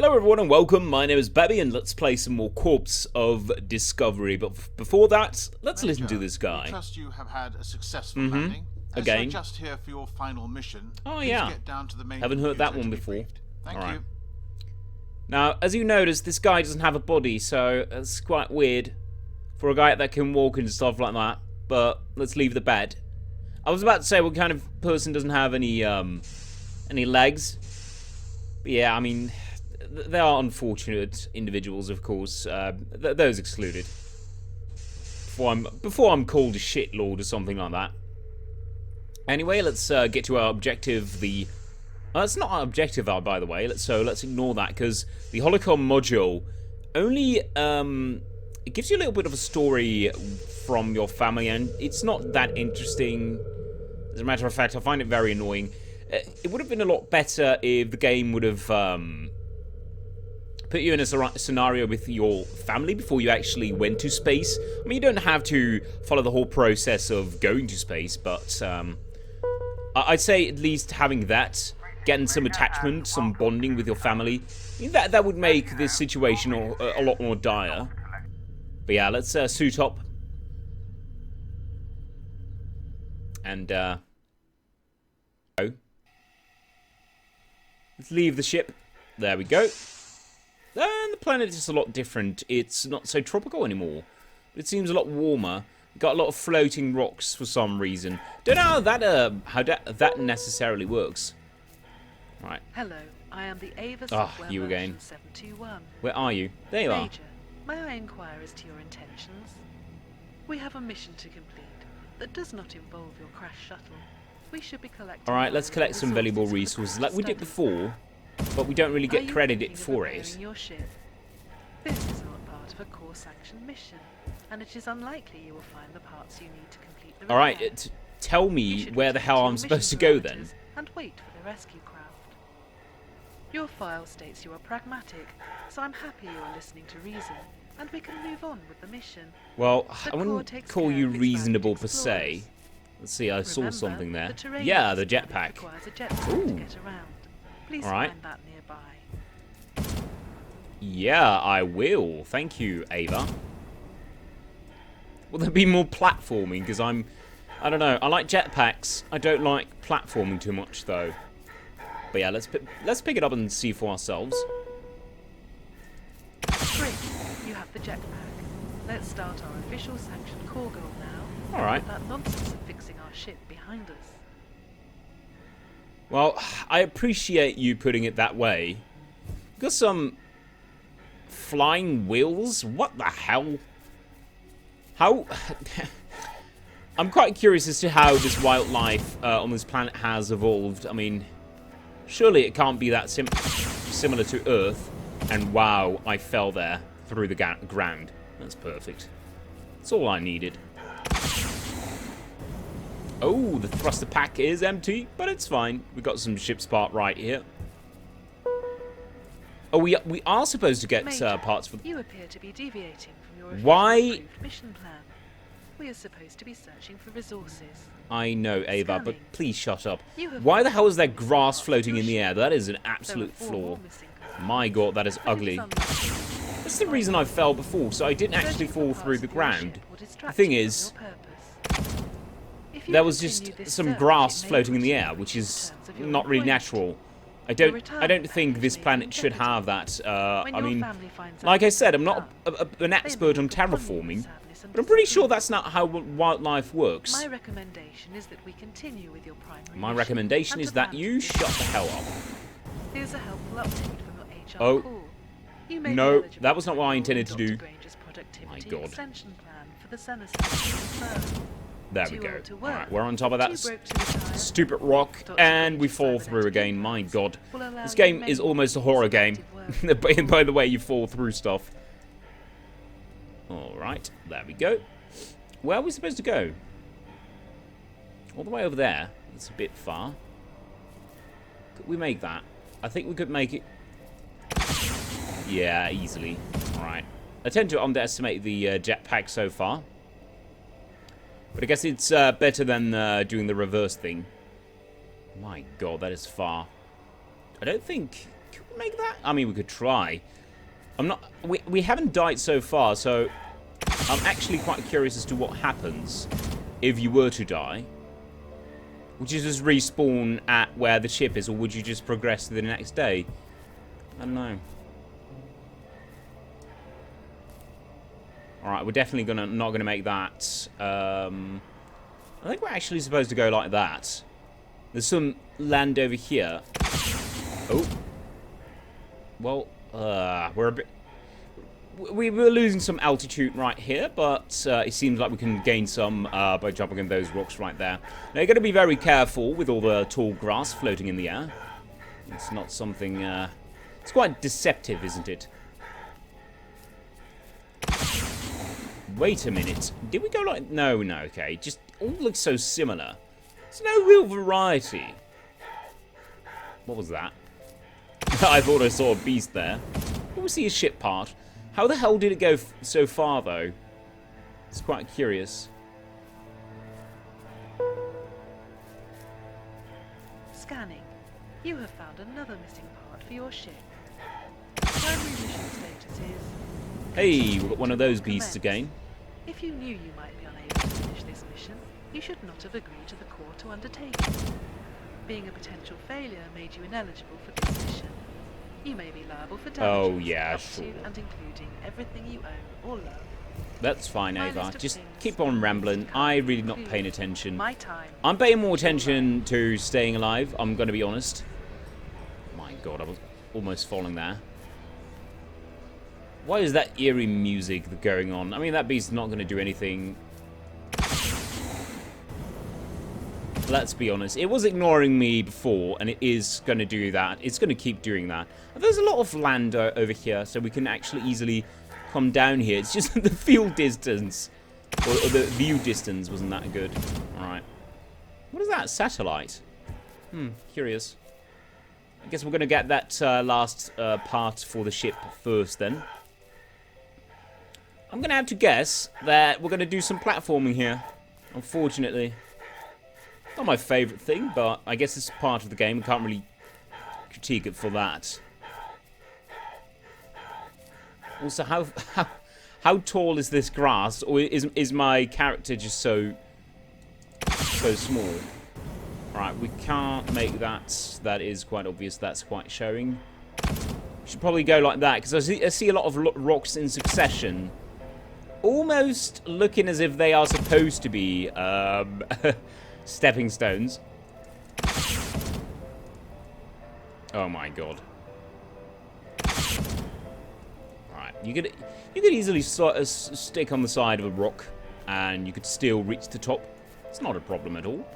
Hello everyone and welcome, my name is Babby and let's play some more Corpse of Discovery. But before that, let's listen to this guy. I trust you have had a successful landing. As Again. you're just here for your final mission, Oh please yeah, get down to the main haven't heard that computer one to be before. briefed. Thank Alright. you. Now, as you notice, this guy doesn't have a body, so it's quite weird for a guy that can walk and stuff like that. But let's leave the bed. I was about to say what kind of person doesn't have any legs. But yeah, I mean, they are unfortunate individuals, of course. Those excluded. Before I'm called a shitlord or something like that. Anyway, let's get to our objective. It's not our objective, by the way. Let's ignore that because the Holocom module only it gives you a little bit of a story from your family, and it's not that interesting. As a matter of fact, I find it very annoying. It would have been a lot better if the game would have put you in a scenario with your family before you actually went to space. I mean, you don't have to follow the whole process of going to space, but I'd say at least having that, getting some attachment, some bonding with your family, I mean, that would make this situation a lot more dire. But yeah, let's suit up. And go. Let's leave the ship. There we go. And the planet is a lot different. It's not so tropical anymore. But it seems a lot warmer. Got a lot of floating rocks for some reason. Don't know how that necessarily works. Right. Hello, I am the Ava you again. 721. Where are you? There you are. Major, may I inquire as to your intentions? We have a mission to complete that does not involve your crash shuttle. We should be collecting... Alright, let's collect some valuable resources like we did before, but we don't really get credited for it. Your ship? This is not part of a core-sanctioned mission, and it is unlikely you will find the parts you need to complete the repair. Alright, tell me where the hell I'm supposed to go then. And wait for the rescue craft. Your file states you are pragmatic, so I'm happy you are listening to reason, and we can move on with the mission. Well, I wouldn't call you reasonable per se. Let's see, I saw Remember, something there. The Yeah, the jetpack. requires a jetpack to get around. Please Alright. find that nearby. Yeah, I will. Thank you, Ava. Will there be more platforming? Because I don't know. I like jetpacks. I don't like platforming too much, though. But yeah, let's pick it up and see for ourselves. Great, you have the jetpack. Let's start our official sanctioned core goal now. Alright. Put that nonsense of fixing our ship behind us. Well, I appreciate you putting it that way. Got some flying wheels? What the hell? How? I'm quite curious as to how this wildlife on this planet has evolved. I mean, surely it can't be that similar to Earth. And wow, I fell there through the ground. That's perfect. That's all I needed. Oh, the thruster pack is empty, but it's fine. We've got some ship's part right here. Oh, we are supposed to get parts for... You appear to be deviating from your Why? mission plan. We are supposed to be searching for resources. I know, Ava, but please shut up. Why Why the hell is there grass floating in the air? That is an absolute flaw. My god, that is ugly. That's the reason I fell before, so I didn't actually fall through the ground. The thing is, there was just some grass floating in the air, which is not really natural. I don't think this planet should have that. I mean, like I said, I'm not an expert on terraforming, but I'm pretty sure that's not how wildlife works. My recommendation is that we continue with your primary My recommendation is that you shut the hell up. Here's a helpful update from your HR Oh. call. You may be No, eligible that was not what I for intended to Dr. do. Granger's productivity My God. extension plan for the Senator. There we go. Alright, we're on top of that stupid rock, and we fall through again. My god. This game is almost a horror game. By the way, you fall through stuff. Alright, there we go. Where are we supposed to go? All the way over there. That's a bit far. Could we make that? I think we could make it... Yeah, easily. Alright. I tend to underestimate the jetpack so far. But I guess it's better than doing the reverse thing. My god, that is far. I don't think Could we make that? I mean, we could try. I'm not... We haven't died so far, so... I'm actually quite curious as to what happens if you were to die. Would you just respawn at where the ship is, or would you just progress to the next day? I don't know. Alright, we're definitely not gonna make that. I think we're actually supposed to go like that. There's some land over here. Oh. Well, we're a bit... We were losing some altitude right here, but it seems like we can gain some by jumping on those rocks right there. Now, you've got to be very careful with all the tall grass floating in the air. It's not something... it's quite deceptive, isn't it? Wait a minute. Did we go like... No, okay. Just all looks so similar. There's no real variety. What was that? I thought I saw a beast there. What was the ship part? How the hell did it go so far, though? It's quite curious. Scanning. You have found another missing part for your ship. Primary mission status is... Hey, we've got one of those beasts again. If you knew you might be unable to finish this mission, you should not have agreed to the Corps to undertake it. Being a potential failure made you ineligible for this mission. You may be liable for damages up to and including everything you own or love. That's fine, My Ava. list of Just things keep on rambling. to I'm really come not paying include attention. My time. I'm paying more attention to staying alive, I'm going to be honest. My god, I was almost falling there. Why is that eerie music going on? I mean, that beast's not going to do anything. Let's be honest. It was ignoring me before, and it is going to do that. It's going to keep doing that. And there's a lot of land over here, so we can actually easily come down here. It's just the field distance, or the view distance wasn't that good. Alright. What is that? Satellite? Curious. I guess we're going to get that last part for the ship first, then. I'm going to have to guess that we're going to do some platforming here, unfortunately. Not my favourite thing, but I guess it's part of the game. I can't really critique it for that. Also, how tall is this grass? Or is my character just so small? Right, we can't make that. That is quite obvious. That's quite showing. Should probably go like that, because I see a lot of rocks in succession. Almost looking as if they are supposed to be stepping stones. Oh my god. Right, you could easily stick on the side of a rock and you could still reach the top. It's not a problem at all.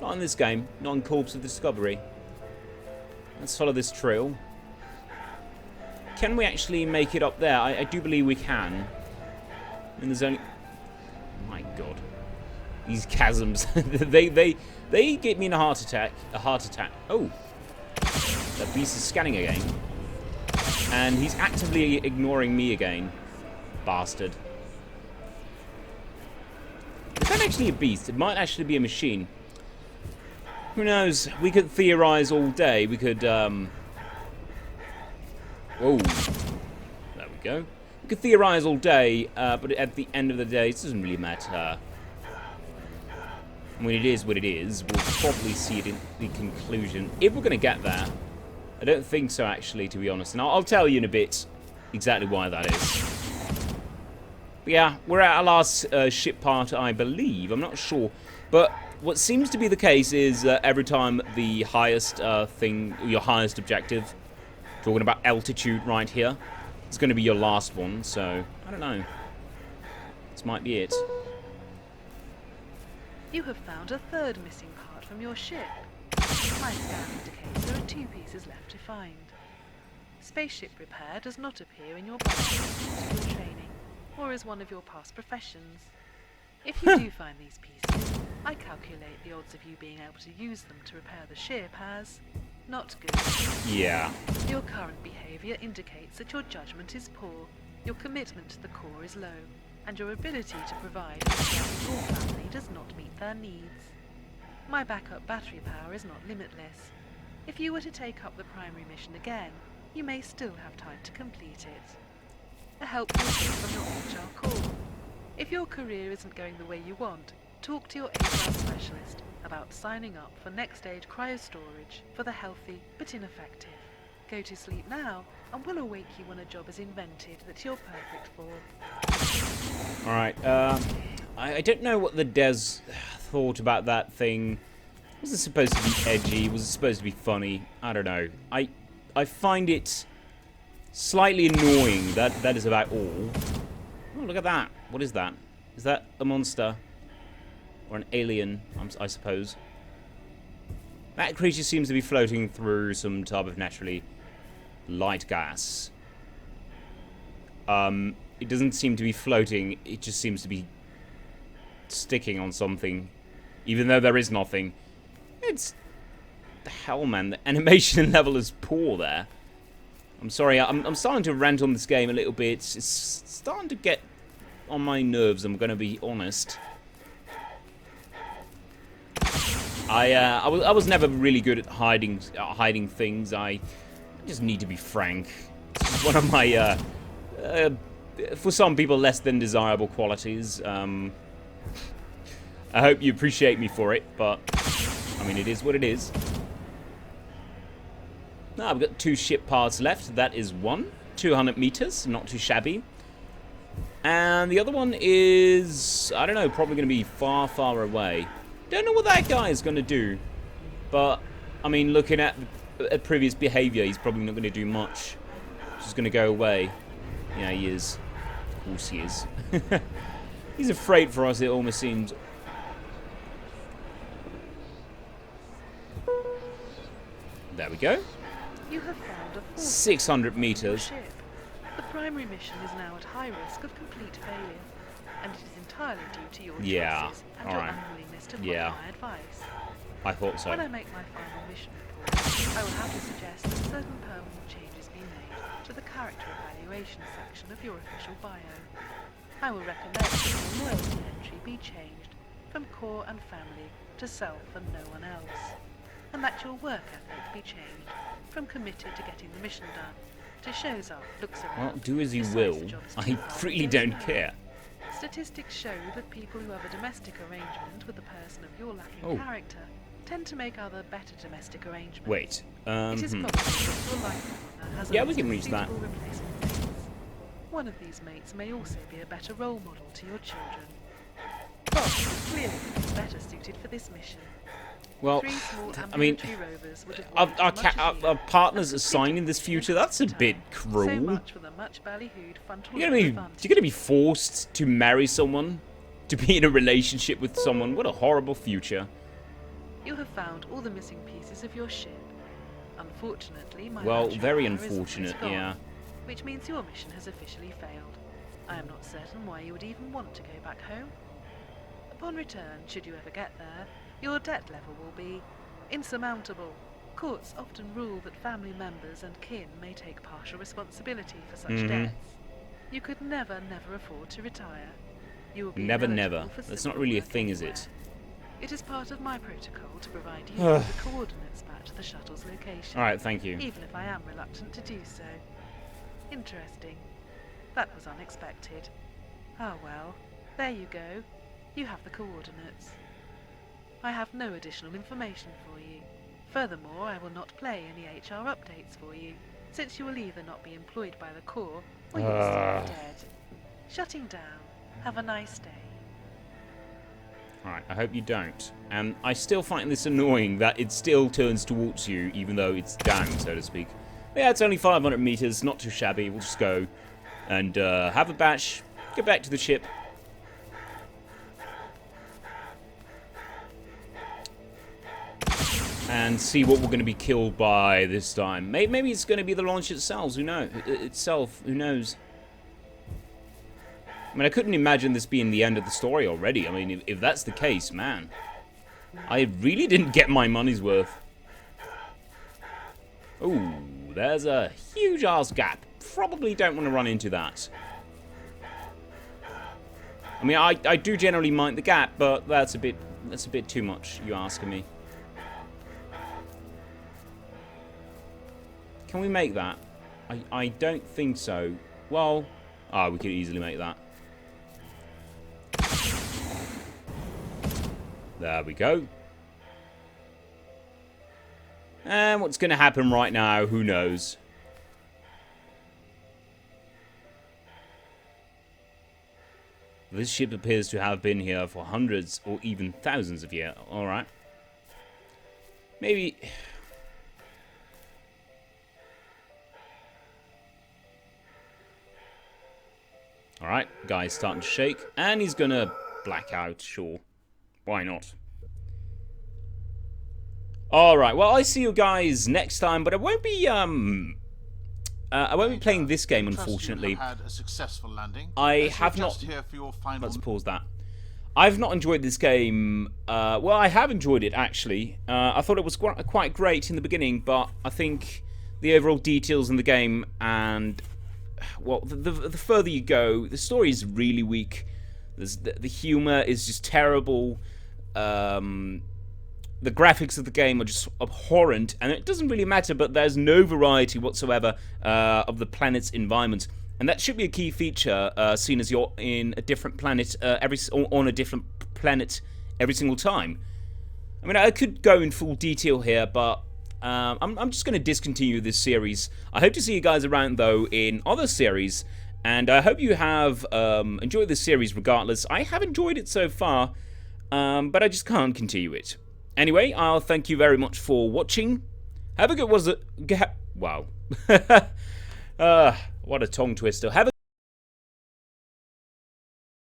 Not in this game, not in Corpse of Discovery. Let's follow this trail. Can we actually make it up there? I do believe we can. And there's only... Oh my god. These chasms. they get me in a heart attack. Oh. That beast is scanning again. And he's actively ignoring me again. Bastard. Is that actually a beast? It might actually be a machine. Who knows? We could theorize all day. We could, Whoa. There we go. We could theorize all day, but at the end of the day, it doesn't really matter. I mean, it is what it is. We'll probably see it in the conclusion. If we're going to get there. I don't think so, actually, to be honest. And I'll tell you in a bit exactly why that is. But yeah, we're at our last ship part, I believe. I'm not sure. But what seems to be the case is every time the highest thing, your highest objective, talking about altitude right here, it's going to be your last one. So, I don't know. This might be it. You have found a third missing part from your ship. My scan indicates there are 2 pieces left to find. Spaceship repair does not appear in your biological training, or as one of your past professions. If you do find these pieces, I calculate the odds of you being able to use them to repair the ship as not good. Yeah. Your current behaviour indicates that your judgment is poor, your commitment to the Corps is low, and your ability to provide for your family does not meet their needs. My backup battery power is not limitless. If you were to take up the primary mission again, you may still have time to complete it. A helpful tip from your HR call. If your career isn't going the way you want, talk to your HR specialist about signing up for next stage cryostorage for the healthy but ineffective. Go to sleep now, and we'll awake you when a job is invented that you're perfect for. Alright, I don't know what the Des thought about that thing. Was it supposed to be edgy? Was it supposed to be funny? I don't know. I find it slightly annoying. That is about all. Oh, look at that. What is that? Is that a monster? Or an alien, I suppose? That creature seems to be floating through some type of naturally light gas. It doesn't seem to be floating. It just seems to be sticking on something. Even though there is nothing. It's... the hell, man. The animation level is poor there. I'm sorry. I'm starting to rant on this game a little bit. It's starting to get on my nerves, I'm going to be honest. I was never really good at hiding things. I just need to be frank. It's just one of my, for some people, less than desirable qualities. I hope you appreciate me for it, but, I mean, it is what it is. Now, I've got 2 ship parts left. That is 1. 200 meters, not too shabby. And the other one is, I don't know, probably going to be far, far away. Don't know what that guy is going to do. But, I mean, looking at previous behavior, he's probably not going to do much. He's just going to go away. Yeah, he is. Of course he is. He's afraid for us, it almost seems. There we go. You have found a 600 meters. ship. The primary mission is now at high risk of complete failure, and it is entirely due to your choices and your unwillingness to follow my advice. I thought so. When I make my final mission report, I will have to suggest that certain permanent changes be made to the character evaluation section of your official bio. I will recommend that your loyalty entry be changed from core and family to self and no one else, and that your work ethic be changed from committed to getting the mission done to shows up, looks around. Well, do as you will. I really don't care. Statistics show that people who have a domestic arrangement with a person of your lacking character tend to make other better domestic arrangements. Wait. It is probable that your life partner has we can reach that. replacement mates. One of these mates may also be a better role model to your children. Bob is clearly better suited for this mission. Well, 3 small I mean, rovers would have our partners assigned in this future, that's a bit cruel. So much for the much ballyhooed frontal You're gonna be forced to marry someone, to be in a relationship with someone. What a horrible future. You have found all the missing pieces of your ship. Unfortunately, my very radar is unfortunate, gone, yeah. which means your mission has officially failed. I am not certain why you would even want to go back home. Upon return, should you ever get there, your debt level will be insurmountable. Courts often rule that family members and kin may take partial responsibility for such debts. You could never afford to retire. You will be Never. ineligible for That's civil not really a work thing, is anywhere. it? It is part of my protocol to provide you with the coordinates back to the shuttle's location. Alright, thank you. Even if I am reluctant to do so. Interesting. That was unexpected. Ah well, there you go. You have the coordinates. I have no additional information for you. Furthermore, I will not play any HR updates for you, since you will either not be employed by the Corps, or you will still be dead. Shutting down. Have a nice day. Alright, I hope you don't. And I still find this annoying that it still turns towards you, even though it's down, so to speak. But yeah, it's only 500 meters, not too shabby. We'll just go and have a bash, get back to the ship. And see what we're going to be killed by this time. Maybe it's going to be the launch itself. Who knows? I mean, I couldn't imagine this being the end of the story already. I mean, if that's the case, man, I really didn't get my money's worth. Ooh, there's a huge ass gap. Probably don't want to run into that. I mean, I do generally mind the gap, but that's a bit too much. You asking me? Can we make that? I don't think so. Well, we could easily make that. There we go. And what's going to happen right now, who knows? This ship appears to have been here for hundreds or even thousands of years. Alright. Maybe... Alright, guy's starting to shake. And he's gonna black out, sure. Why not? Alright, well, I see you guys next time, but I won't be playing this game, unfortunately. Had a successful landing. I have not... Here for your final... Let's pause that. I've not enjoyed this game. Well, I have enjoyed it, actually. I thought it was quite great in the beginning, but I think the overall details in the game and... Well, the further you go, the story is really weak. The humor is just terrible. The graphics of the game are just abhorrent, and it doesn't really matter, but there's no variety whatsoever of the planet's environment. And that should be a key feature, seeing as you're in a different planet, on a different planet every single time. I mean, I could go in full detail here, but I'm just going to discontinue this series. I hope to see you guys around, though, in other series, and I hope you have enjoyed this series regardless. I have enjoyed it so far, but I just can't continue it. Anyway, I'll thank you very much for watching. Have a good... Wow. What a tongue twister. Have a